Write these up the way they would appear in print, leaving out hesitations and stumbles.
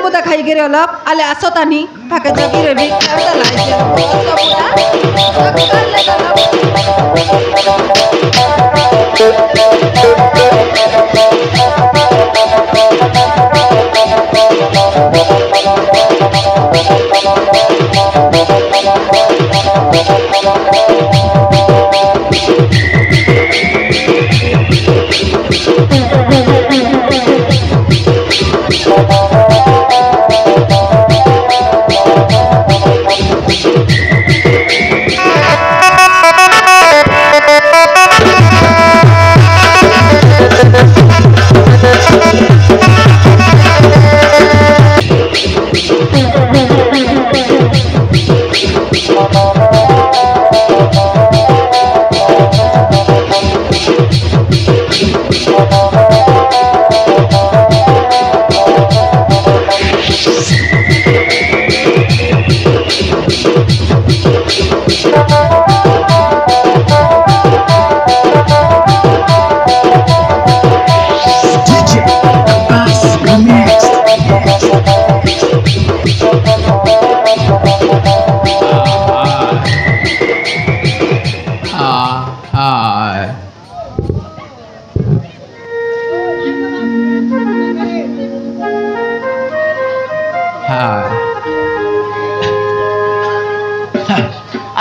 मुदा खाई गे अलप आले असो तानी थाके जगी रे भी करता लाइके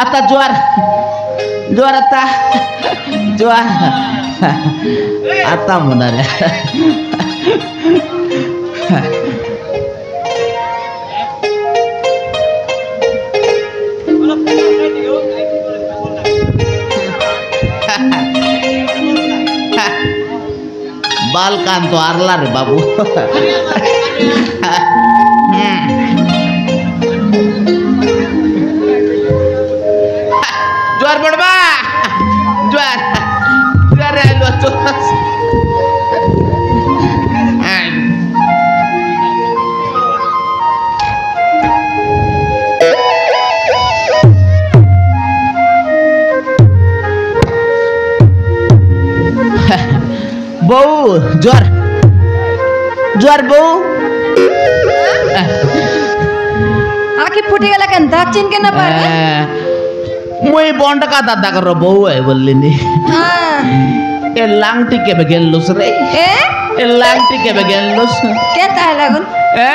आता ज्वार ज्वार आता ज्वार आता म्हणाले बाल कान तो आरला रे बाबू ज्वार बड़बा ज्वार ज्वार आलो तो बहू ज्वार ज्वार बहू आखी फुटी गेला केंता चिनके ना पारे मुई बॉन्ड का दादा करो बहू है बोलली नी हां ए लांगटी के बगेलुस रे ए लांगटी के बगेलुस केंता है लागुन ए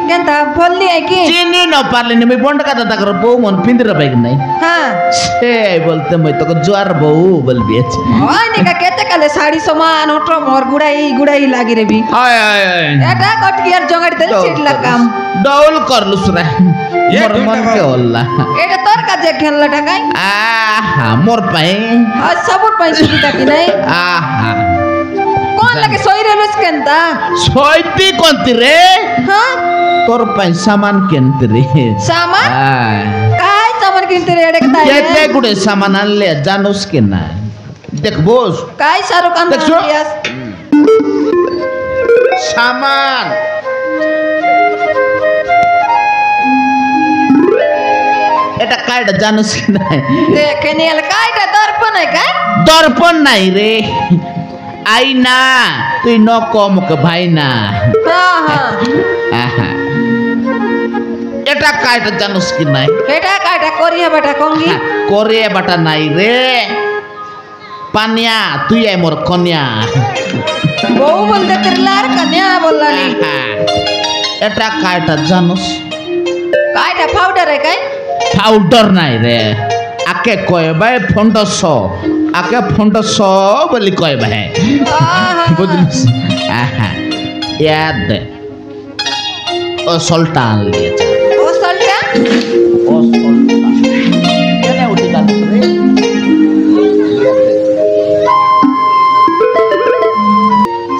केंता बोलली है की चिनी न पारली नी मुई बॉन्ड का दादा करो बहू मन पिंदर बैग नहीं हां ए बोलते मैं तो ज्वार बहू बोल बेच ओय निका केते काले साड़ी समान ओटो मोर गुड़ाई लागी रे भी हाय हाय एटा कटकियार जंगड़ी तल चिटला काम डौल करलुस रे मोर मन के होला एटा तोर का जे खेलला ढकाई आ मोर पाए आ सबुर पाई सुविधा की नहीं आ कौन लगे सोई रे बस केंता सोईती कोंती रे हां तोर पाई सामान केंती रे सामान काय सामान किनते रे एडे कता केते गुडे सामान आणले जानोस के ना देख बोस काय शाहरुख खान देखो। दियास सामान এটা কাইটা জানোস কি নাই देखे नहीं हल कायटा दर्पण है काय দর্পণ নাই রে আইনা তুই ন কম কে ভাই না हां हां আহা এটা কাইটা জানোস কি নাই बेटा कायटा कोरिया बेटा कोंगी করে বাটা নাই রে পানিয়া তুই আই মোর কন্যা बहू बोलते तिरलार कन्या बोलला नी এটা কাইটা জানোস कायटा पाउडर है काय পাউডার নাই রে আকে কয় ভাই ফন্ডস আকে ফন্ডস বলি কয় ভাই বুঝলিস আহা ইয়াদ ও সুলতান লিয়েছে ओ सल्टा ও সুলতান কেনে উঠি গেল রে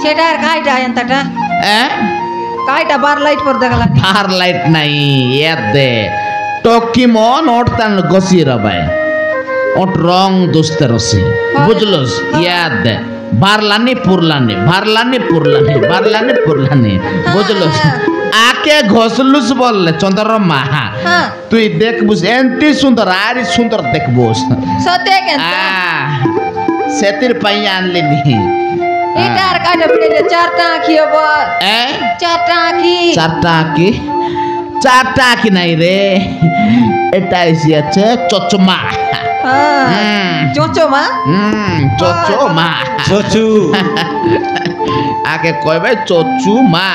सेटार कायटा एंतटा হ্যাঁ कायटा बार लाइट पर देखला আর লাইট নাই ইয়াদ দে টকি মন ওটতান গসি রবাই ওট রং দোস্তের রসি বুঝলস ইয়াদ দে বারলানি পুরলানি বারলানি পুরলানি বারলানি পুরলানি বুঝলস আকে ঘসলুস বললে চন্দ্রমা हां তুই দেখবুস এন্তি সুন্দর আরি সুন্দর দেখবুস सते केंता সেতির পাই আনলিনি এটার কাটা বিড়ে চারটা আঁকি হবো এ চারটা আঁকি চারটা আঁকি নাই রে এটা এসে আছে চচমা চোচো মা চচমা চচু আগে কইবে চচু মা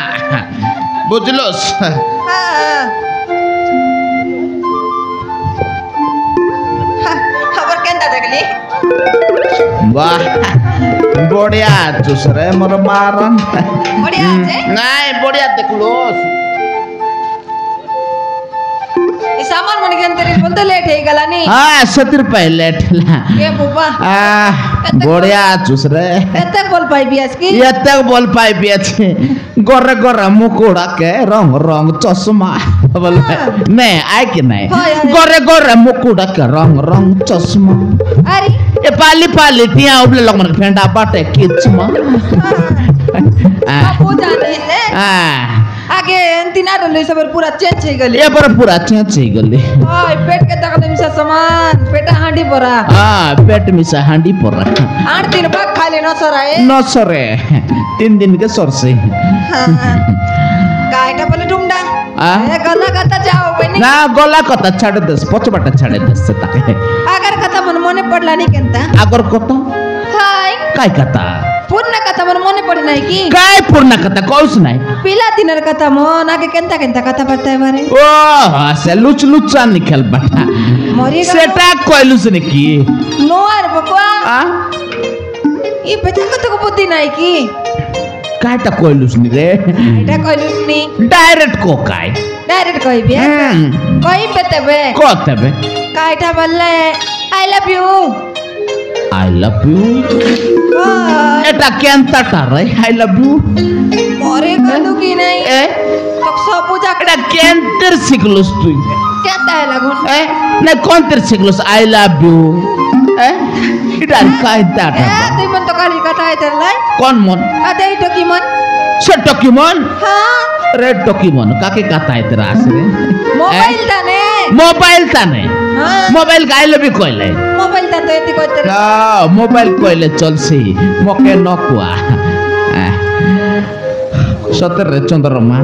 বুঝলস খবর কেনটা দেখলি বাহ বড়িয়া চুসরে মোর মারন বড়িয়া আছে নাই বড়িয়া দেখলোস এই সামান মনে কেনতে বলতে লেট হয়ে গেল নি হ্যাঁ সতির পাইলে ঠেলা এ বাবা বড়িয়া চুসরে এত বল পাইবি আজকে এত বল পাইবি আছে গরে গরে মুকুড়াকে রং রং চশমা বল নে আই কি নাই গরে গরে মুকুড়াকে রং রং চশমা আরে এ পালি পালি টিয়া উবলে লগমন ফেন্ডা বাटे किचमा আপু জানে রে हां आगे तिना डले सब पूरा चेंज हो गली ये पर पूरा चेंज हो गली ओय पेट के तक मिसा सामान पेटा हांडी परा हां पेट मिसा हांडी परा 8 दिन बाद खाले न सराए न सरे 3 दिन के सरसे कायटा बोले डुमडा आ? ए गला कता जाओ बनी ना गला कता छाड़ दस पछबाटा छाड़ दस से ताके अगर कथा मन मने पडला नहीं केनता अगर कता हाय काय कता पूर्ण कथा मन मने पड़ी नहीं की काय पूर्ण कता कौस नाही पिला दिनर कथा मन आगे केनता केनता कथा पड़ता है मारे ओ से लुच लुचा निकल बटा मरी सेटा कोइलुस ने की नो आर बकवा आ ई बेटा कत को बुद्धि नहीं की कायटा कोइलुस नि रे एटा कइलुस नी डायरेक्ट को काय डायरेक्ट कहि बे कहि बेतबे कोतबे कायटा बोलले I love you I love you এটা কেনতাটা রে আই লাভ ইউ মরে গলু কি নাই এ তো সব পূজা এটা কেনতের শিখলস তুই কেতা লাগুন এ না কোনতের শিখলস আই লাভ ইউ এ এটা কাইতাটা এ তুই মন তো কালি কথা আইতার লাই কোন মন আদে তো কি মন সে টকিমন হ্যাঁ রেড টকিমন কাকে কাতাইতে রাস রে মোবাইল দানে মোবাইল তানে হ্যাঁ মোবাইল গাইলে বি কইলে মোবাইল তা তো এতি কইতে না মোবাইল কইলে চলছি মকে নকুয়া সতের রে চন্দ্রমা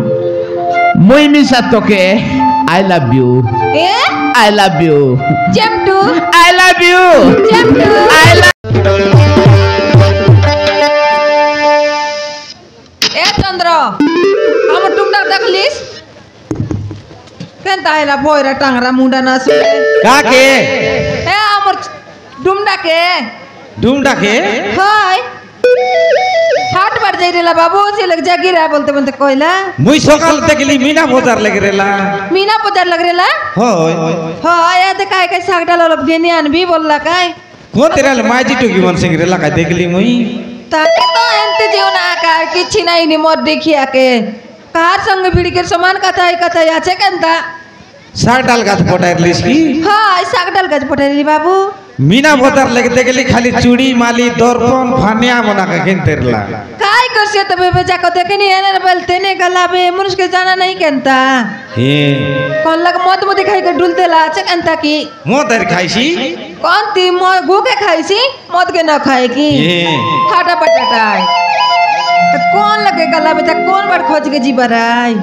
মুই মিছা তোকে আই লাভ ইউ এ আই লাভ ইউ চেপটু আই লাভ ইউ চেপটু আই লাভ এ চন্দ্র আমার টুকটাক দেখলিস কেন তাইলা বয়রা টাংরা মুন্ডা না শুনে কাকে এ আমার ডুমডাকে ডুমটাকে হাই হাট বার যাই রেলা বাবু সে লগ জাগিরা বলতে বলতে কইলা মুই সকাল দেখলি মিনা বাজার লেগে রেলা मीना बाजार लग रेला হয় हाय आते काय काय सागडाला लब घेने आणबी बोलला काय কোন তেরাল মাইজি টুকি মন সিং রেলা কাই দেখলি মুই ताके तो एंते जीवन आकार किछि नाही नि मोर देखिया के कार संग भिड़ी के समान कथा याचे केनता সারডাল গাছ পটাইরলিস কি हाय सागडाल गज पटेली बाबू মিনা বাজার লেগে দেখলি খালি চুড়ি মালি দর্পণ ফানিয়া মনাকে কিনতে রেলা काय करसे तो बेबे जाको देखे नि एने बोलते ने गलाबे मुनुष के जाना नहीं केनता হে कौन लग मत मत खाई के डुलते ला चे केनता की মোদের খাইছি कौन ती मो गु के खाईसी मत के न खाए की হে फाटा पटाटा तो कौन लगे गला में कौन बार खोज के जी बराई